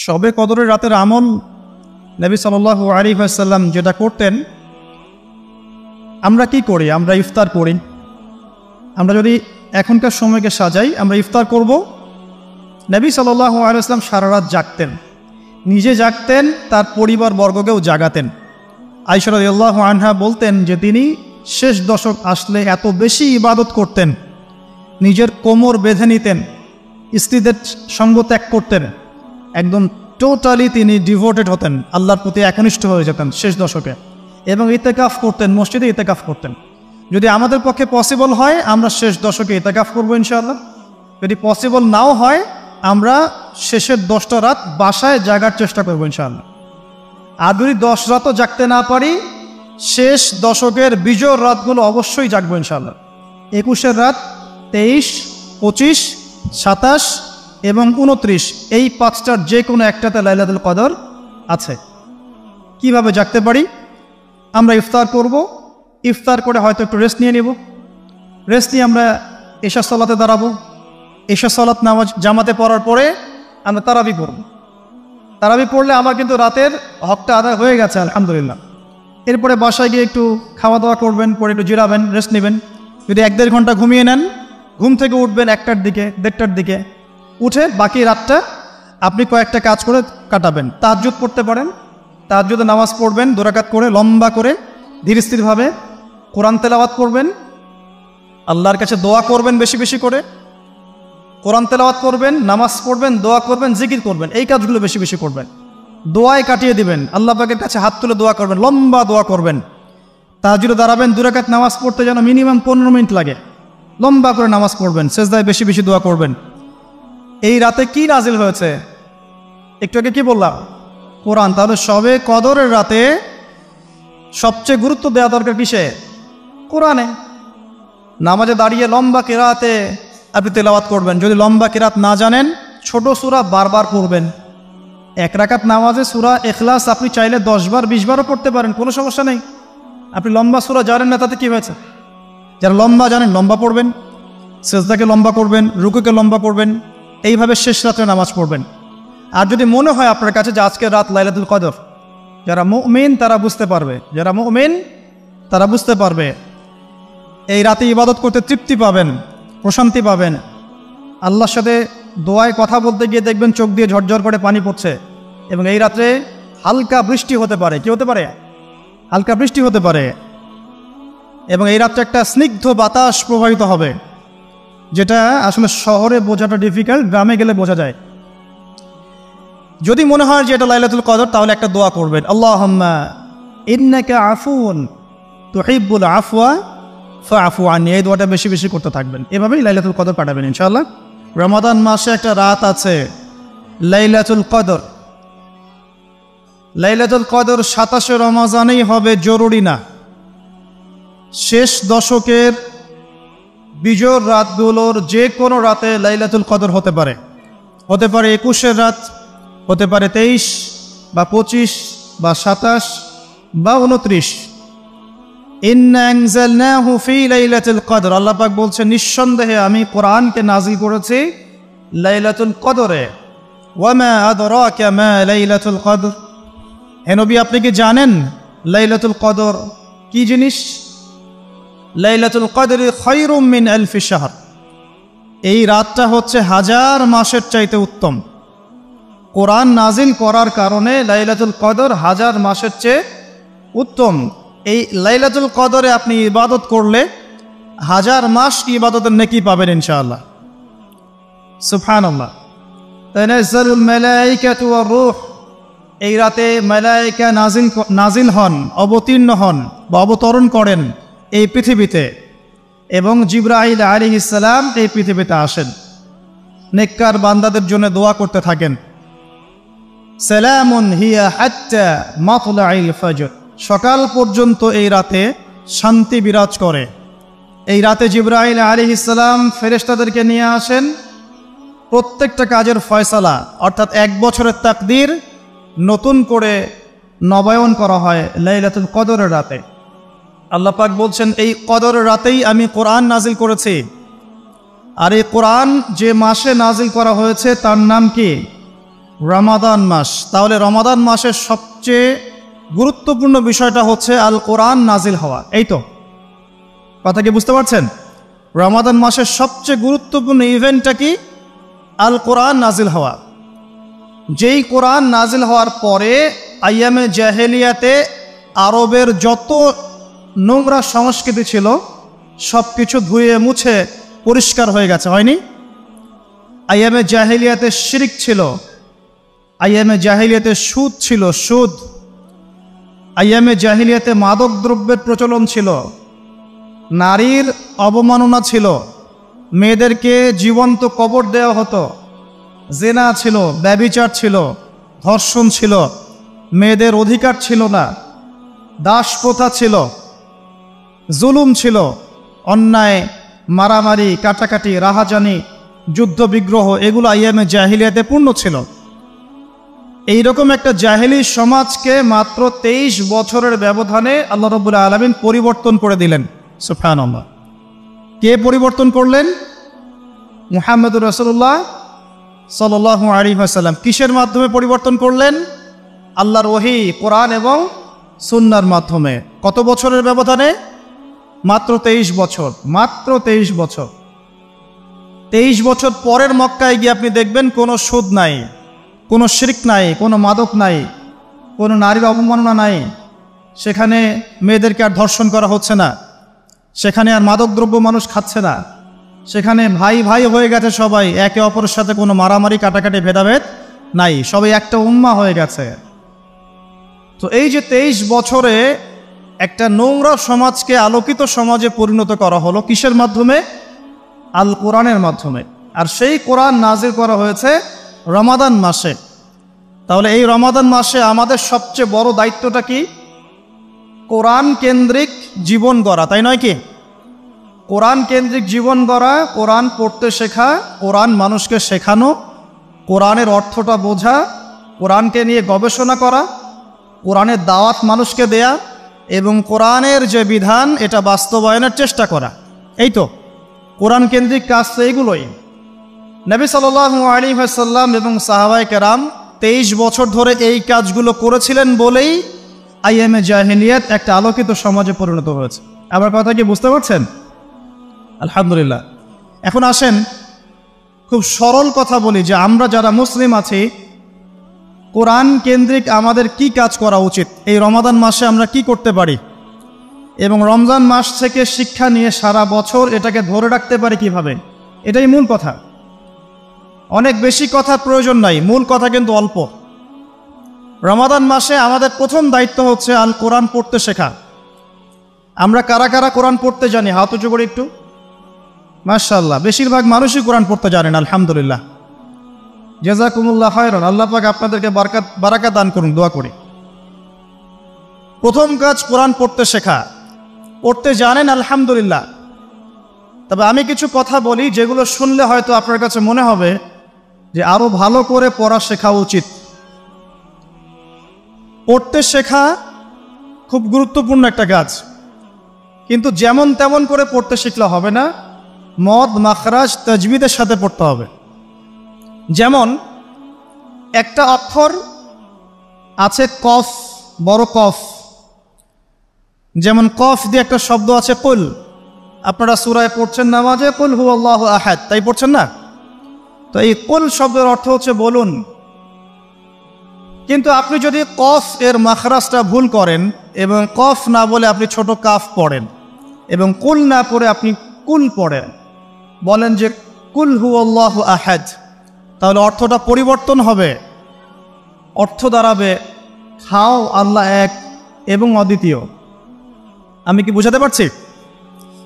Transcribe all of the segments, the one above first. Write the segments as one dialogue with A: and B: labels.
A: শবে কদরের রাতের আমল নবী সাল্লাল্লাহু আলাইহি ওয়াসাল্লাম যেটা করতেন, আমরা কি করি? আমরা ইফতার করি। আমরা যদি এখনকার সময়কে সাজাই, আমরা ইফতার করব। নবী সাল্লাল্লাহু আলাইহি ওয়াসাল্লাম সারা রাত জাগতেন, নিজে জাগতেন, তার পরিবারবর্গকেও জাগাতেন। আয়েশা রাদিয়াল্লাহু আনহা বলতেন যে তিনি শেষ দশক আসলে এত বেশি ইবাদত করতেন, নিজের কোমর বেঁধে নিতেন, স্ত্রীদের সঙ্গ ত্যাগ করতেন, একদম টোটালি তিনি ডিভোটেড হতেন, আল্লাহর প্রতি একনিষ্ঠ হয়ে যেতেন শেষ দশকে, এবং ইতেকাফ করতেন, মসজিদে ইতেকাফ করতেন। যদি আমাদের পক্ষে পসিবল হয় আমরা শেষ দশকে ইতেকাফ করবো ইনশাআল্লাহ। যদি পসিবল নাও হয় আমরা শেষের 10টা রাত বাসায় জাগার চেষ্টা করবো ইনশাআল্লাহ। আর যদি 10 রাতও জাগতে না পারি, শেষ দশকের বিজয় রাতগুলো অবশ্যই জাগবো ইনশাআল্লাহ। 21 রাত, 23, 25, 27 এবং 29, এই 5টার যে কোনো একটাতে লাইলাতুল কদর আছে। কিভাবে জাগতে পারি? আমরা ইফতার করব, ইফতার করে হয়তো একটু রেস্ট নিয়ে নেব, রেস্ট নিয়ে আমরা এশা সালাতে দাঁড়াবো, এশা সালাত নামাজ জামাতে পড়ার পরে আমরা তারাবি পড়ব। তারাবি পড়লে আমার কিন্তু রাতের হকটা আদায় হয়ে গেছে আলহামদুলিল্লাহ। এরপরে বাসায় গিয়ে একটু খাওয়া দাওয়া করবেন, পরে একটু জিরাবেন, রেস্ট নেবেন। যদি 1-1.5 ঘন্টা ঘুমিয়ে নেন, ঘুম থেকে উঠবেন 1টার দিকে, 1:30টার দিকে, উঠে বাকি রাতটা আপনি কয়েকটা কাজ করে কাটাবেন। তাহাজ্জুদ পড়তে পারেন, তাহাজ্জুদে নামাজ পড়বেন 2 রাকাত করে, লম্বা করে, ধীর স্থিরভাবে কোরআন তেলাওয়াত করবেন, আল্লাহর কাছে দোয়া করবেন, বেশি বেশি করে কোরআন তেলাওয়াত করবেন, নামাজ পড়বেন, দোয়া করবেন, জিকির করবেন। এই কাজগুলো বেশি বেশি করবেন, দোয়ায় কাটিয়ে দিবেন, আল্লাহ পাকের কাছে হাত তুলে দোয়া করবেন, লম্বা দোয়া করবেন। তাহাজ্জুদে দাঁড়াবেন, 2 রাকাত নামাজ পড়তে যেন মিনিমাম 15 মিনিট লাগে, লম্বা করে নামাজ পড়বেন, সেজদায় বেশি বেশি দোয়া করবেন। এই রাতে কি নাজিল হয়েছে? একটু আগে কি বললাম? কোরআন। তাহলে শবে কদরের রাতে সবচেয়ে গুরুত্ব দেওয়া দরকার কিসে? কোরআনে। নামাজে দাঁড়িয়ে লম্বা কিরাতে আপনি তেলাওয়াত করবেন। যদি লম্বা কিরাত না জানেন, ছোট সূরা বারবার পড়বেন। 1 রাকাত নামাজে সূরা ইখলাস আপনি চাইলে 10 বার 20 বারও পড়তে পারেন, কোনো সমস্যা নেই। আপনি লম্বা সূরা জানেন না, তাতে কি হয়েছে? যারা লম্বা জানেন লম্বা পড়বেন, সেজদাকে লম্বা করবেন, রুকুকে লম্বা করবেন, এইভাবে শেষ রাতে নামাজ পড়বেন। আর যদি মনে হয় আপনার কাছে যে আজকের রাত লাইলাতুল কদর, যারা মুমিন তারা বুঝতে পারবে, যারা মুমিন তারা বুঝতে পারবে, এই রাতে ইবাদত করতে তৃপ্তি পাবেন, প্রশান্তি পাবেন। আল্লাহর সাথে দোয়ায় কথা বলতে গিয়ে দেখবেন চোখ দিয়ে ঝরঝর করে পানি পড়ছে, এবং এই রাত্রে হালকা বৃষ্টি হতে পারে। কি হতে পারে? হালকা বৃষ্টি হতে পারে। এবং এই রাত্রে একটা স্নিগ্ধ বাতাস প্রবাহিত হবে, যেটা আসলে শহরে বোঝাটা ডিফিকাল্ট, গ্রামে গেলে বোঝা যায়। যদি মনে হয় যে এটা লাইলাতুল কদর, তাহলে একটা দোয়া করবেন, আল্লাহুম্মা ইন্নাকা আফুন তুহিব্বুল আফওয়া ফাআফু আননি। এই দোয়াটা বেশি বেশি করতে থাকবেন, এভাবেই লাইলাতুল কদর কাটাবেন ইনশাআল্লাহ। রমাদান মাসে একটা রাত আছে লাইলাতুল কদর। লাইলাতুল কদর 27 রমজানেই হবে জরুরি না। শেষ দশকের বিজোড় রাতগুলোর যে কোনো রাতে লাইলাতুল কদর হতে পারে। হতে পারে 21 রাত, হতে পারে 23 বা 25 বা 27 বা 29। ইন্না আনজালনাহু ফি লাইলাতুল কদর। আল্লাহ পাক বলছেন, নিঃসন্দেহে আমি কোরআনকে নাজিল করেছি লাইলাতুল কদরে। ওয়ামা আদরাকা মা লাইলাতুল কদর। হে নবী, আপনি কি জানেন লাইলাতুল কদর কি জিনিস? লাইলাতুল কদর খায়রুম মিন আলফি শাহর। এই রাতটা হচ্ছে 1000 মাসের চাইতে উত্তম। কোরআন নাজিল করার কারণে লাইলাতুল কদর 1000 মাসের চেয়ে উত্তম। এই লাইলাতুল কদরে আপনি ইবাদত করলে 1000 মাস ইবাদতের নেকি পাবেন ইনশাআল্লাহ। সুবহানাল্লাহ। তানাজ্জালুল মালায়েকাতু ওয়ার রূহ। এই রাতে মালায়েকা নাজিল হন, অবতীর্ণ হন বা অবতরণ করেন এই পৃথিবীতে, এবং জিবরাইল আলাইহিস সালাম এই পৃথিবীতে আসেন, নেককার বান্দাদের জন্য দোয়া করতে থাকেন। সালামুন হিয়া হাত্তা মাতলাইল ফজর। সকাল পর্যন্ত এই রাতে শান্তি বিরাজ করে। এই রাতে জিবরাইল আলাইহিস সালাম ফেরেশতাদেরকে নিয়ে আসেন, প্রত্যেকটা কাজের ফয়সালা অর্থাৎ 1 বছরের তাকদীর নতুন করে নবায়ন করা হয় লাইলাতুল কদরের রাতে। আল্লাহ পাক বলছেন, এই কদরের রাতেই আমি কোরআন নাজিল করেছি। আর এই কোরআন যে মাসে নাজিল করা হয়েছে তার নাম কি? রমাদান মাস। তাহলে রমাদান মাসের সবচেয়ে গুরুত্বপূর্ণ বিষয়টা হচ্ছে আল কোরআন নাজিল হওয়া। এই তো কথা কি বুঝতে পারছেন? রমাদান মাসের সবচেয়ে গুরুত্বপূর্ণ ইভেন্টটা কি? আল কোরআন নাজিল হওয়া। যেই কোরআন নাজিল হওয়ার পরে আইয়ামে জাহেলিয়াতে আরবের যত নোংরা সংস্কৃতি ছিল সব কিছু ধুয়ে মুছে পরিষ্কার হয়ে গেছে, হয়নি? আইয়ামে জাহেলিয়াতে শিরক ছিল, আইয়ামে জাহেলিয়াতে সুদ ছিল, সুদ। আইয়ামে জাহেলিয়াতে মাদক দ্রব্যের প্রচলন ছিল, নারীর অবমাননা ছিল, মেয়েদেরকে জীবন্ত কবর দেওয়া হতো, জেনা ছিল, ব্যভিচার ছিল, ধর্ষণ ছিল, মেয়েদের অধিকার ছিল না, দাস প্রথা ছিল, জুলুম ছিল, অন্যায়, মারামারি, কাটাকাটি, রাহাজানি, যুদ্ধ বিগ্রহ, এগুলো আইয়ামে জাহিলিয়াতে পূর্ণ ছিল। এইরকম একটা জাহিলি সমাজকে মাত্র 23 বছরের ব্যবধানে আল্লাহ রাব্বুল আলামিন পরিবর্তন করে দিলেন। সুবহানাল্লাহ। কে পরিবর্তন করলেন? মুহাম্মদুর রাসূলুল্লাহ সাল্লাল্লাহু আলাইহি ওয়াসাল্লাম। কিসের মাধ্যমে পরিবর্তন করলেন? আল্লাহর ওহী, কোরআন এবং সুন্নাহর মাধ্যমে। কত বছরের ব্যবধানে? মাত্র 23 বছর। মাত্র 23 বছর। 23 বছর পরের মক্কায় গিয়ে আপনি দেখবেন কোনো সুদ নাই, কোনো শিরক নাই, কোনো মাদক নাই, কোনো নারীর অবমাননা নাই, সেখানে মেয়েদেরকে আর ধর্ষণ করা হচ্ছে না, সেখানে আর মাদক দ্রব্য মানুষ খাচ্ছে না, সেখানে ভাই ভাই হয়ে গেছে সবাই, একে অপরের সাথে কোনো মারামারি কাটাকাটি ভেদাভেদ নাই, সবাই একটা উম্মাহ হয়ে গেছে। তো এই যে 23 বছরে একটা নোংরা সমাজকে আলোকিত সমাজে পরিণত করা হলো কিসের মাধ্যমে? আল কোরআনের মাধ্যমে। আর সেই কোরআন নাজিল করা হয়েছে রমাদান মাসে। তাহলে এই রমাদান মাসে আমাদের সবচেয়ে বড় দায়িত্বটা কি? কোরআন কেন্দ্রিক জীবন গড়া, তাই নয় কি? কোরআন কেন্দ্রিক জীবন গড়া, কোরআন পড়তে শেখা, কোরআন মানুষকে শেখানো, কোরআনের অর্থটা বোঝা, কোরআনকে নিয়ে গবেষণা করা, কোরআনের দাওয়াত মানুষকে দেয়া এবং কোরআনের যে বিধান এটা বাস্তবায়নের চেষ্টা করা। এই তো কোরআন কেন্দ্রিক কাজ তো এইগুলোই। নবী সাল্লাল্লাহু আলাইহি ওয়াসাল্লাম এবং সাহাবায়ে কেরাম 23 বছর ধরে এই কাজগুলো করেছিলেন বলেই আইয়ামে জাহিলিয়াত একটা আলোকিত সমাজে পরিণত হয়েছে। আমার কথা কি বুঝতে পারছেন? আলহামদুলিল্লাহ। এখন আসেন খুব সরল কথা বলি যে আমরা যারা মুসলিম আছি কোরআন কেন্দ্রিক আমাদের কি কাজ করা উচিত, এই রমাদান মাসে আমরা কি করতে পারি এবং রমজান মাস থেকে শিক্ষা নিয়ে সারা বছর এটাকে ধরে রাখতে পারি কিভাবে, এটাই মূল কথা। অনেক বেশি কথার প্রয়োজন নাই, মূল কথা কিন্তু অল্প। রমাদান মাসে আমাদের প্রথম দায়িত্ব হচ্ছে আল কোরআন পড়তে শেখা। আমরা কারা কারা কোরআন পড়তে জানি? হাত উঁচু করে একটু। মাশাআল্লাহ, বেশিরভাগ মানুষই কোরআন পড়তে জানেন, আলহামদুলিল্লাহ। জাযাকুমুল্লাহ খায়রান। আল্লাহ পাক আপনাদেরকে বারাকাত দান করুন, দোয়া করি। প্রথম কাজ কোরআন পড়তে শেখা। পড়তে জানেন, আলহামদুলিল্লাহ। তবে আমি কিছু কথা বলি যেগুলো শুনলে হয়তো আপনার কাছে মনে হবে যে আরো ভালো করে পড়া শেখা উচিত। পড়তে শেখা খুব গুরুত্বপূর্ণ একটা কাজ, কিন্তু যেমন তেমন করে পড়তে শিখলে হবে না, মদ মাখরাজ তাজবিদের সাথে পড়তে হবে। যেমন একটা অক্ষর আছে কফ, বড় কফ, যেমন কফ দিয়ে একটা শব্দ আছে কুল। আপনারা সূরায় পড়ছেন নামাজে কুল হুয়াল্লাহু আহাদ, তাই পড়ছেন না? তো এই কুল শব্দের অর্থ হচ্ছে বলুন। কিন্তু আপনি যদি কফ এর মাখরাজটা ভুল করেন এবং কফ না বলে আপনি ছোট কাফ পড়েন এবং কুল না পড়ে আপনি কুল পড়েন, বলেন যে কুল হুয়াল্লাহু আহাদ, তাহলে অর্থটা পরিবর্তন হবে। অর্থ দাঁড়াবে খাও আল্লাহ এক এবং অদ্বিতীয়। আমি কি বুঝাতে পারছি?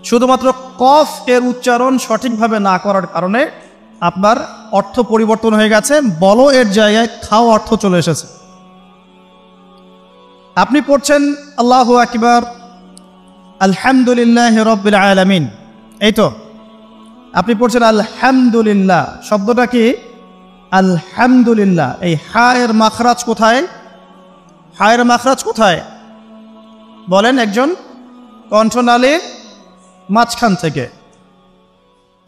A: শুধুমাত্র কফ এর উচ্চারণ সঠিকভাবে না করার কারণে আপনার অর্থ পরিবর্তন হয়ে গেছে, বলো এর জায়গায় খাও অর্থ চলে এসেছে। আপনি পড়ছেন আল্লাহু আকবার, আলহামদুলিল্লাহি রাব্বিল আলামিন, এই তো আপনি পড়ছেন আলহামদুলিল্লাহ। শব্দটা কি? আলহামদুলিল্লাহ। এই হা এর মাখরাজ কোথায়? হা এর মাখরাজ কোথায় বলেন একজন? কণ্ঠনালীর মাঝখান থেকে।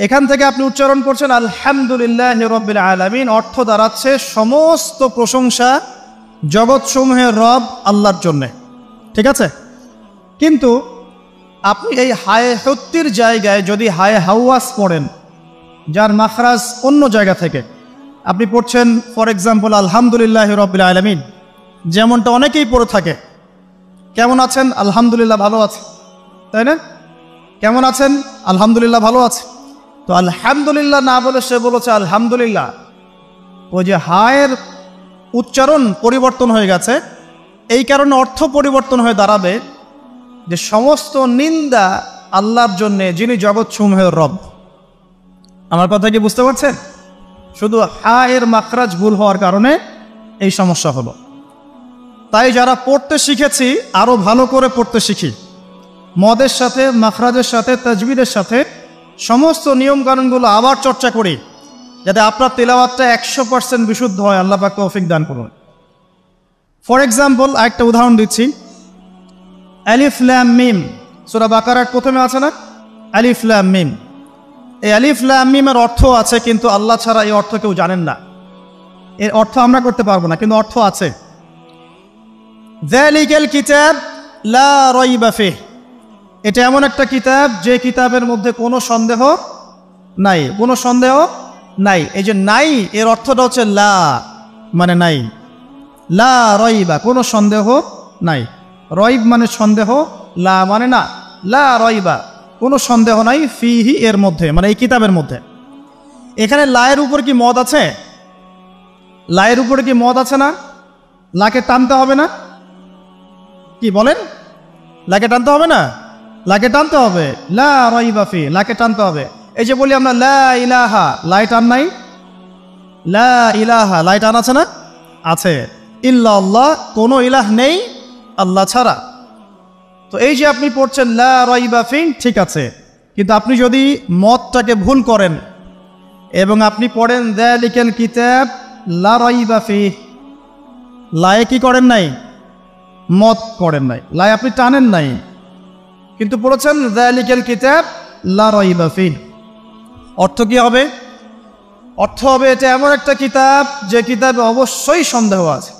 A: এখান থেকে আপনি উচ্চারণ করছেন আলহামদুলিল্লাহি রাব্বিল আলামিন, অর্থ দাঁড়াচ্ছে সমস্ত প্রশংসা জগৎসমূহের রব আল্লাহর জন্যে। ঠিক আছে? কিন্তু আপনি এই হায়ে হত্তির জায়গায় যদি হায়ে হাওয়াস পড়েন, যার মাখরাজ অন্য জায়গা থেকে, আপনি পড়ছেন ফর এক্সাম্পল আলহামদুলিল্লাহি রাব্বিল আলামিন, যেমনটা অনেকেই পড়ে থাকে। কেমন আছেন? আলহামদুলিল্লাহ ভালো আছে, তাই না? কেমন আছেন? আলহামদুলিল্লাহ ভালো আছে। তো আলহামদুলিল্লাহ না বলে সে বলেছে আলহামদুলিল্লাহ, ওই যে হায়ের উচ্চারণ পরিবর্তন হয়ে গেছে, এই কারণে অর্থ পরিবর্তন হয়ে দাঁড়াবে যে সমস্ত নিন্দা আল্লাহর জন্যে, যিনি জগৎসমূহের রব। আমার কথা কি বুঝতে পারছেন? শুধু হায়ের মাখরাজ ভুল হওয়ার কারণে এই সমস্যা হলো। তাই যারা পড়তে শিখেছি আরও ভালো করে পড়তে শিখি, মদের সাথে, মাখরাজের সাথে, তাজবিদের সাথে সমস্ত নিয়মকানুনগুলো আবার চর্চা করি, যাতে আপনার তেলাওয়াতটা 100% বিশুদ্ধ হয়। আল্লাহ পাক তৌফিক দান করুন। ফর এক্সাম্পল আরেকটা উদাহরণ দিচ্ছি, আলিফ লাম মিম, সূরা বাকারার প্রথমে আছে না আলিফ লাম মিম? এই আলিফ লাম মিমের অর্থ আছে, কিন্তু আল্লাহ ছাড়া এই অর্থ কেউ জানেন না। এর অর্থ আমরা করতে পারবো না, কিন্তু অর্থ আছে। যালিকাল কিতাব লা রাইবা ফিহ, এটা এমন একটা কিতাব যে কিতাবের মধ্যে কোনো সন্দেহ নাই, কোনো সন্দেহ নাই। এই যে নাই, এর অর্থটা হচ্ছে লা মানে নাই, লা রাইবা কোনো সন্দেহ নাই। রইব মানে সন্দেহ, লা মানে না, লা রাইবা কোনো সন্দেহ নাই, ফিহি এর মধ্যে, মানে এই কিতাবের মধ্যে। এখানে লায়ের উপর কি মদ আছে? লায়ের উপরে কি মদ আছে না? লাকে টানতে হবে না? কি বলেন? লাকে টানতে হবে না? লাকে টানতে হবে, লা রাইবা ফি, লাকে টানতে হবে। এই যে বলি আমরা লা ইলাহা, লাই টান নাই? লা ইলাহা, লাই টান আছে না? আছে। ইল্লাল্লাহ, কোনো ইলাহ নেই আল্লাহ ছাড়া। তো এই যে আপনি পড়ছেন লা রাইবা ফি, ঠিক আছে, কিন্তু আপনি যদি মদটাকে ভুল করেন এবং আপনি পড়েন যালিকাল কিতাব লা রাইবা ফি, লায়ে কি করেন নাই? মদ করেন নাই, লাই আপনি টানেন নাই, কিন্তু পড়েছেন যালিকাল কিতাব লা রাইবা ফি। অর্থ কি হবে? অর্থ হবে এটা এমন একটা কিতাব যে কিতাবে অবশ্যই সন্দেহ আছে।